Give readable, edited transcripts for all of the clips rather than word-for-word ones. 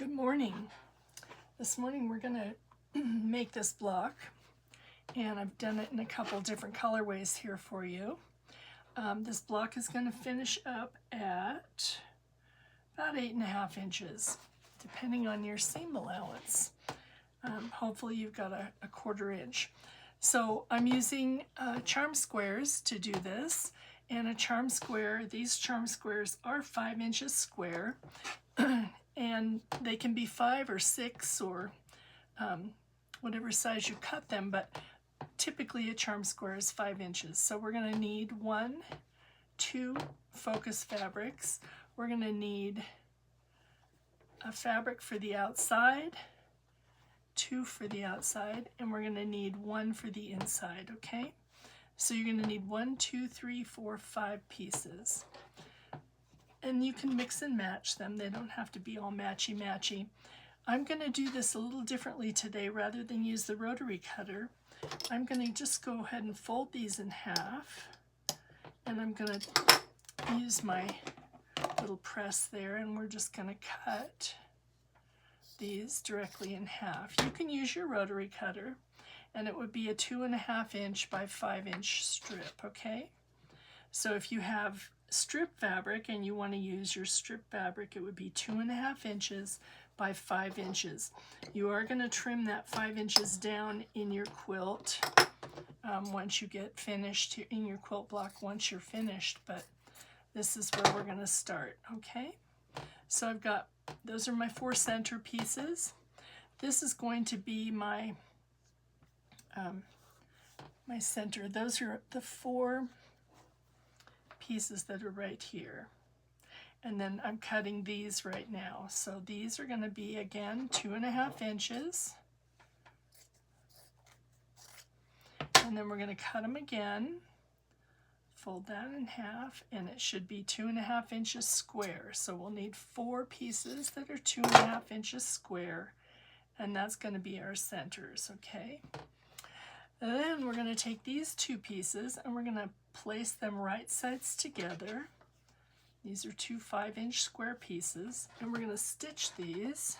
Good morning. This morning we're going to make this block, and I've done it in a couple different colorways here for you. This block is going to finish up at about 8.5 inches, depending on your seam allowance. Hopefully you've got a 1/4 inch. So I'm using charm squares to do this, and a charm square, these charm squares are 5 inches square. And they can be 5 or 6 or whatever size you cut them, but typically a charm square is 5 inches. So we're going to need 2 focus fabrics. We're going to need a fabric for the outside, 2 for the outside, and we're going to need 1 for the inside, okay? So you're going to need 1, 2, 3, 4, 5 pieces. And you can mix and match them. They don't have to be all matchy-matchy. I'm going to do this a little differently today. Rather than use the rotary cutter, I'm going to just go ahead and fold these in half. And I'm going to use my little press there, and we're just going to cut these directly in half. You can use your rotary cutter, and it would be a 2.5 inch by 5 inch strip, okay? So if you have strip fabric and you want to use your strip fabric, it would be 2.5 inches by 5 inches. You are going to trim that 5 inches down in your quilt once you get finished, in your quilt block once you're finished, but this is where we're going to start, okay? So I've got, those are my 4 center pieces. This is going to be my my center. Those are the 4 pieces that are right here, and then I'm cutting these right now. So these are going to be, again, 2.5 inches, and then we're going to cut them again, fold that in half, and it should be 2.5 inches square. So we'll need 4 pieces that are 2.5 inches square, and that's going to be our centers, okay? And then we're going to take these 2 pieces and we're going to place them right sides together. These are 2 5-inch square pieces, and we're going to stitch these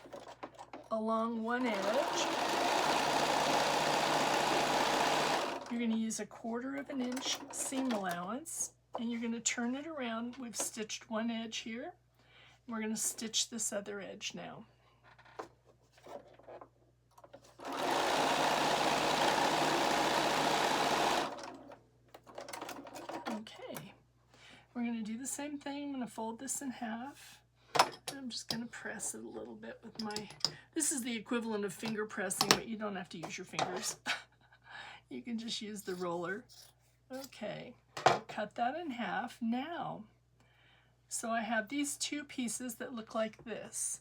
along one edge. You're going to use a 1/4 inch seam allowance, and you're going to turn it around. We've stitched one edge here. We're going to stitch this other edge now. We're going to do the same thing. I'm going to fold this in half. I'm just going to press it a little bit with my, this is the equivalent of finger pressing, but you don't have to use your fingers. You can just use the roller. Okay, cut that in half now. So I have these 2 pieces that look like this.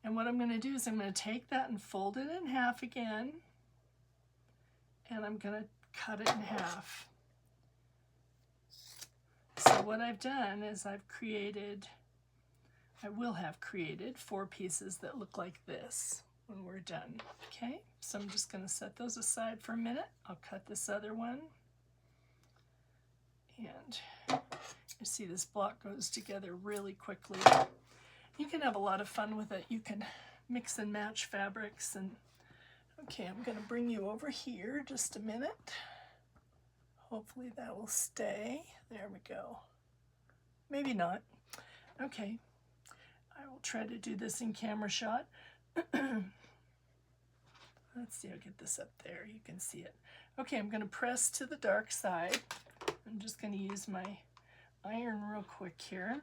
And what I'm going to do is I'm going to take that and fold it in half again. And I'm going to cut it in half. So what I've done is I will have created 4 pieces that look like this when we're done. Okay, so I'm just going to set those aside for a minute. I'll cut this other one. And you see this block goes together really quickly. You can have a lot of fun with it. You can mix and match fabrics. And okay, I'm going to bring you over here just a minute. Hopefully that will stay. There we go. Maybe not. Okay. I will try to do this in camera shot. Let's see, I'll get this up there. You can see it. Okay, I'm going to press to the dark side. I'm just going to use my iron real quick here.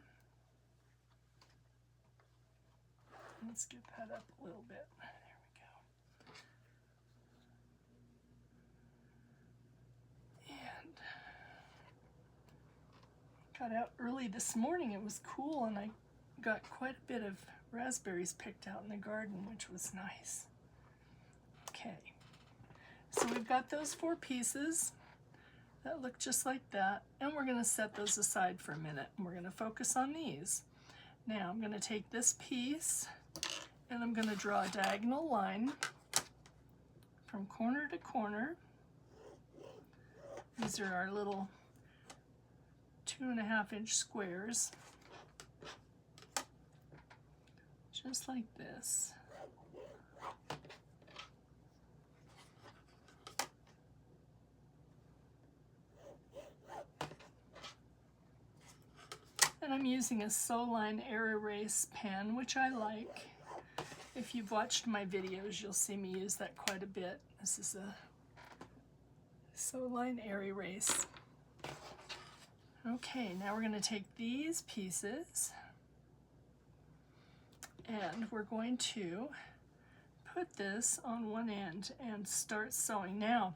Let's get that up a little bit. Got out early this morning. It was cool, and I got quite a bit of raspberries picked out in the garden, which was nice. Okay, so we've got those 4 pieces that look just like that, and we're going to set those aside for a minute, and we're going to focus on these. Now I'm going to take this piece, and I'm going to draw a diagonal line from corner to corner. These are our little 2.5 inch squares. just like this. And I'm using a Soline Air Erase pen, which I like. If you've watched my videos, you'll see me use that quite a bit. This is a Soline Air Erase. Okay, now we're going to take these pieces and we're going to put this on one end and start sewing. Now,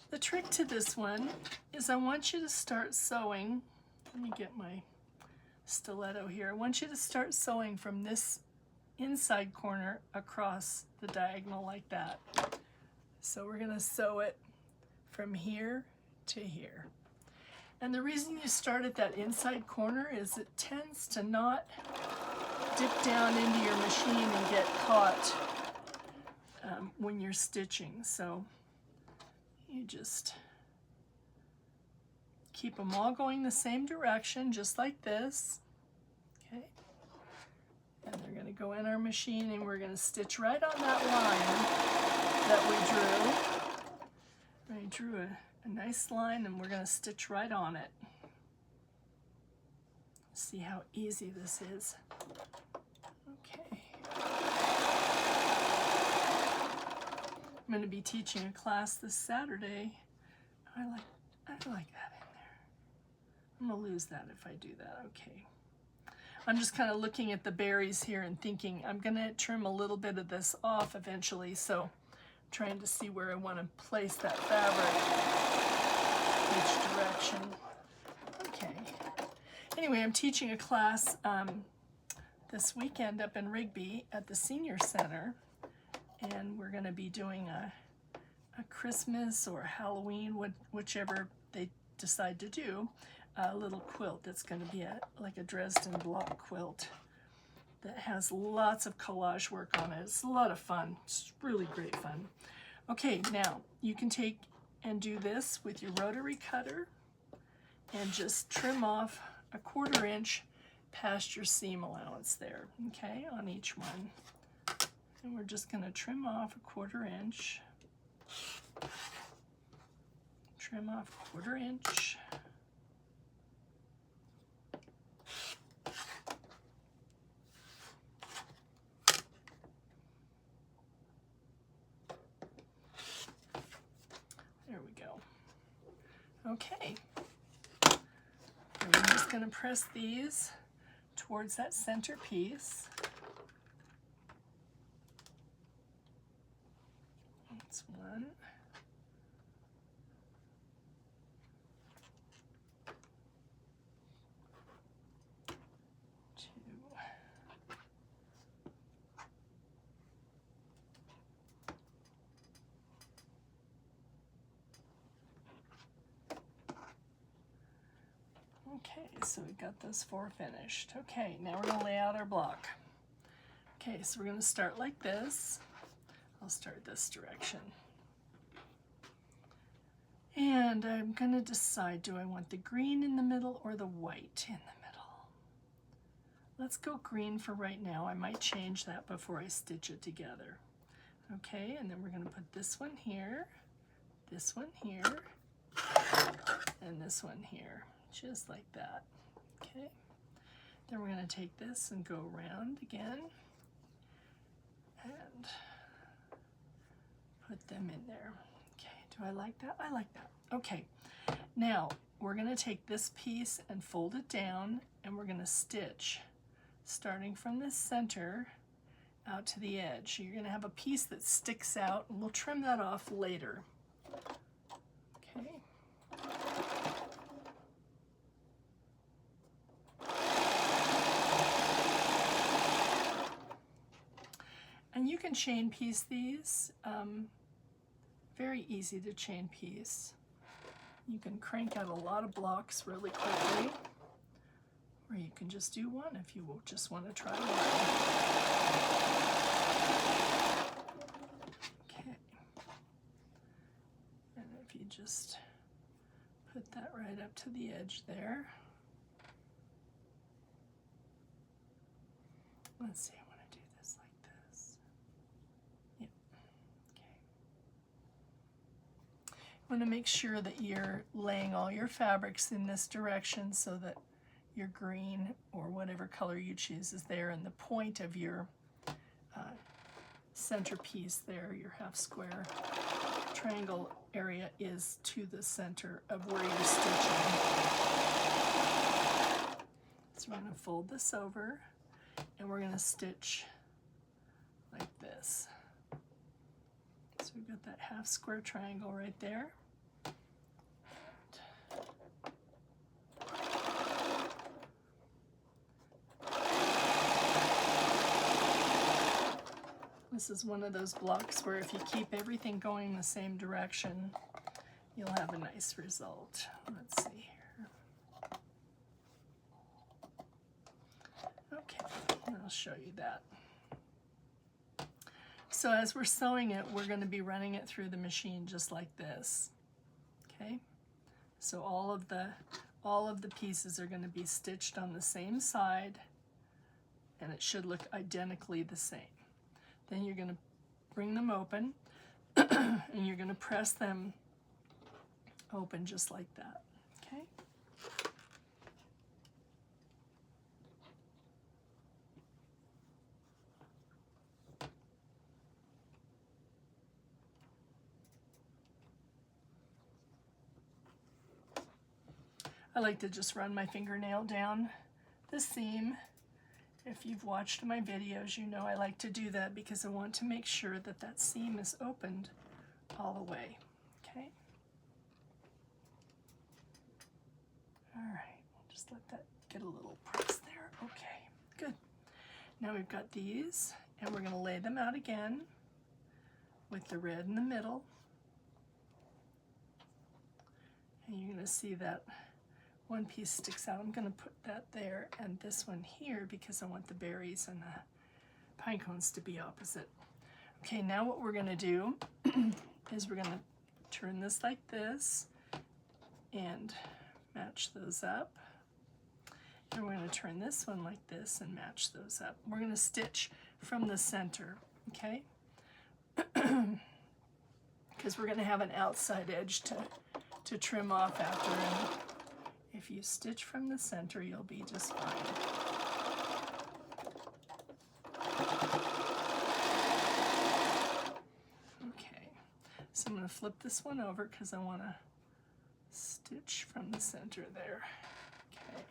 the trick to this one is I want you to start sewing. Let me get my stiletto here. I want you to start sewing from this inside corner across the diagonal like that. So we're going to sew it from here to here. And the reason you start at that inside corner is it tends to not dip down into your machine and get caught when you're stitching. So you just keep them all going the same direction, just like this. Okay. And they're going to go in our machine and we're going to stitch right on that line that we drew. We drew a nice line and we're going to stitch right on it. See how easy this is. Okay. I'm going to be teaching a class this Saturday. I like that in there. I'm going to lose that if I do that. Okay. I'm just kind of looking at the berries here and thinking I'm going to trim a little bit of this off eventually, so I'm trying to see where I want to place that fabric, which direction. Okay. Anyway, I'm teaching a class this weekend up in Rigby at the Senior Center, and we're going to be doing a Christmas or Halloween, whichever they decide to do, a little quilt that's going to be like a Dresden block quilt that has lots of collage work on it. It's a lot of fun. It's really great fun. Okay, now you can take and do this with your rotary cutter and just trim off a 1/4 inch past your seam allowance there, okay, on each one. And we're just going to trim off a 1/4 inch. Trim off a 1/4 inch. There we go. Okay. And I'm just going to press these towards that center piece. That's one. Okay, so we got those 4 finished. Okay, now we're going to lay out our block. Okay, so we're going to start like this. I'll start this direction. And I'm going to decide, do I want the green in the middle or the white in the middle? Let's go green for right now. I might change that before I stitch it together. Okay, and then we're going to put this one here, and this one here. Just like that. Okay. Then we're going to take this and go around again and put them in there. Okay, do I like that? I like that. Okay, now we're going to take this piece and fold it down and we're going to stitch starting from the center out to the edge. You're going to have a piece that sticks out and we'll trim that off later. Okay. And you can chain piece these, very easy to chain piece. You can crank out a lot of blocks really quickly, or you can just do one if you just want to try one. Okay, and if you just put that right up to the edge there. Let's see, I want to do Want to make sure that you're laying all your fabrics in this direction so that your green or whatever color you choose is there, and the point of your centerpiece there, your half square triangle area, is to the center of where you're stitching. So we're going to fold this over and we're going to stitch like this. So we've got that half square triangle right there. This is one of those blocks where if you keep everything going the same direction, you'll have a nice result. Let's see here. Okay, I'll show you that. So as we're sewing it, we're going to be running it through the machine just like this. Okay, so all of the pieces are going to be stitched on the same side, and it should look identically the same. Then you're going to bring them open and you're going to press them open just like that. Okay. I like to just run my fingernail down the seam. If you've watched my videos, you know I like to do that because I want to make sure that that seam is opened all the way. Okay. All right, just let that get a little press there. Okay, good. Now we've got these, and we're going to lay them out again with the red in the middle. And you're going to see that one piece sticks out. I'm going to put that there and this one here because I want the berries and the pine cones to be opposite. Okay, now what we're going to do is we're going to turn this like this and match those up. And we're going to turn this one like this and match those up. We're going to stitch from the center, okay? Because we're going to have an outside edge to trim off after. And if you stitch from the center, you'll be just fine. Okay, so I'm going to flip this one over because I want to stitch from the center there. Okay.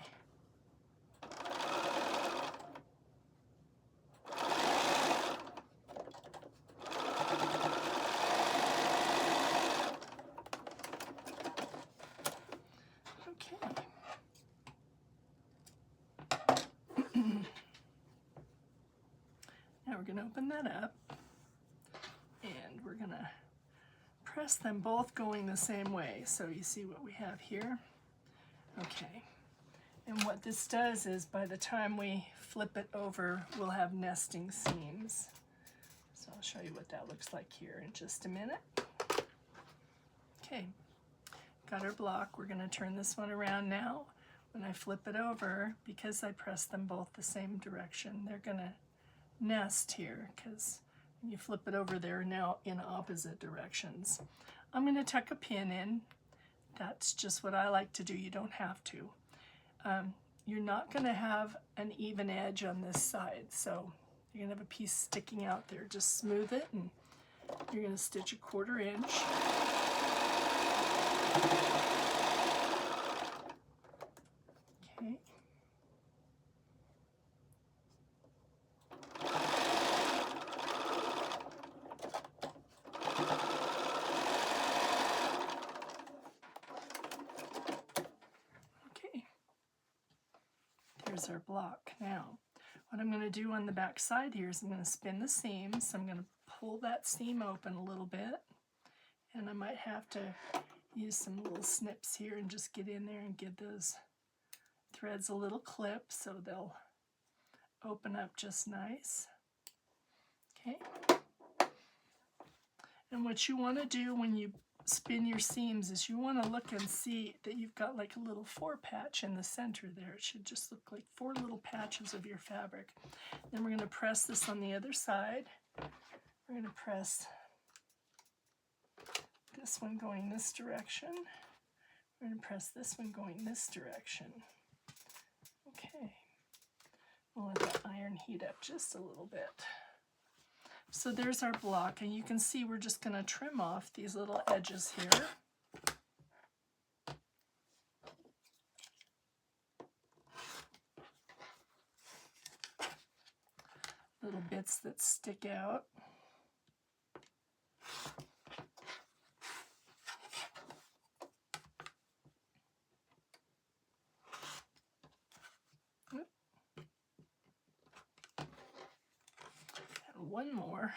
Now we're going to open that up and we're going to press them both going the same way. So you see what we have here? Okay. And what this does is by the time we flip it over, we'll have nesting seams. So I'll show you what that looks like here in just a minute. Okay, got our block. We're going to turn this one around now. When I flip it over, because I press them both the same direction, they're going to nest here because when you flip it over, they're now in opposite directions. I'm going to tuck a pin in. That's just what I like to do. You don't have to. You're not going to have an even edge on this side, so you're going to have a piece sticking out there. Just smooth it, and you're going to stitch a 1/4 inch. Okay. There's our block. Now, what I'm going to do on the back side here is I'm going to spin the seam. So I'm going to pull that seam open a little bit, and I might have to use some little snips here and just get in there and give those threads a little clip so they'll open up just nice. Okay. And what you want to do when you spin your seams is you want to look and see that you've got like a little 4 patch in the center there. It should just look like 4 little patches of your fabric. Then we're going to press this on the other side. We're going to press this one going this direction. We're going to press this one going this direction. Okay. We'll let that iron heat up just a little bit. So there's our block, and you can see we're just going to trim off these little edges here. Little bits that stick out. And one more.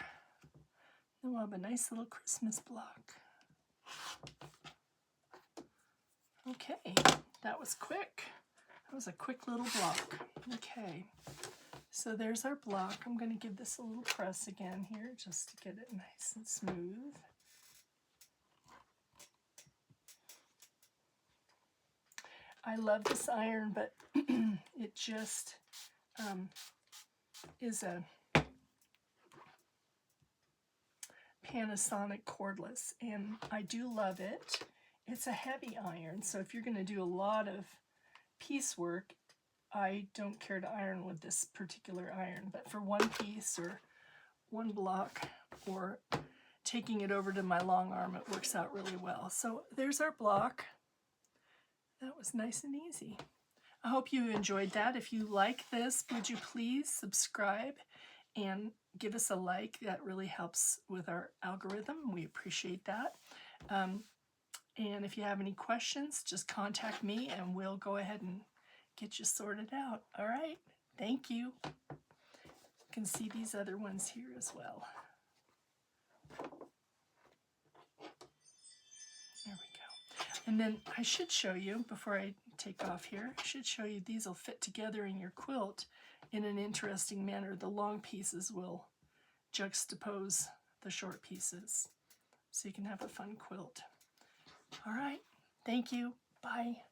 Then we'll have a nice little Christmas block. Okay, that was quick. That was a quick little block. Okay, so there's our block. I'm going to give this a little press again here just to get it nice and smooth. I love this iron, but it just is a Panasonic cordless, and I do love it. It's a heavy iron, so if you're going to do a lot of piecework, I don't care to iron with this particular iron, but for one piece or one block or taking it over to my long arm, it works out really well. So there's our block. That was nice and easy. I hope you enjoyed that. If you like this, would you please subscribe and give us a like? That really helps with our algorithm. We appreciate that. And if you have any questions, just contact me and we'll go ahead and get you sorted out. All right, thank you. You can see these other ones here as well. There we go. And then I should show you, before I take off here, I should show you these will fit together in your quilt in an interesting manner. The long pieces will juxtapose the short pieces, so you can have a fun quilt. All right, thank you. Bye.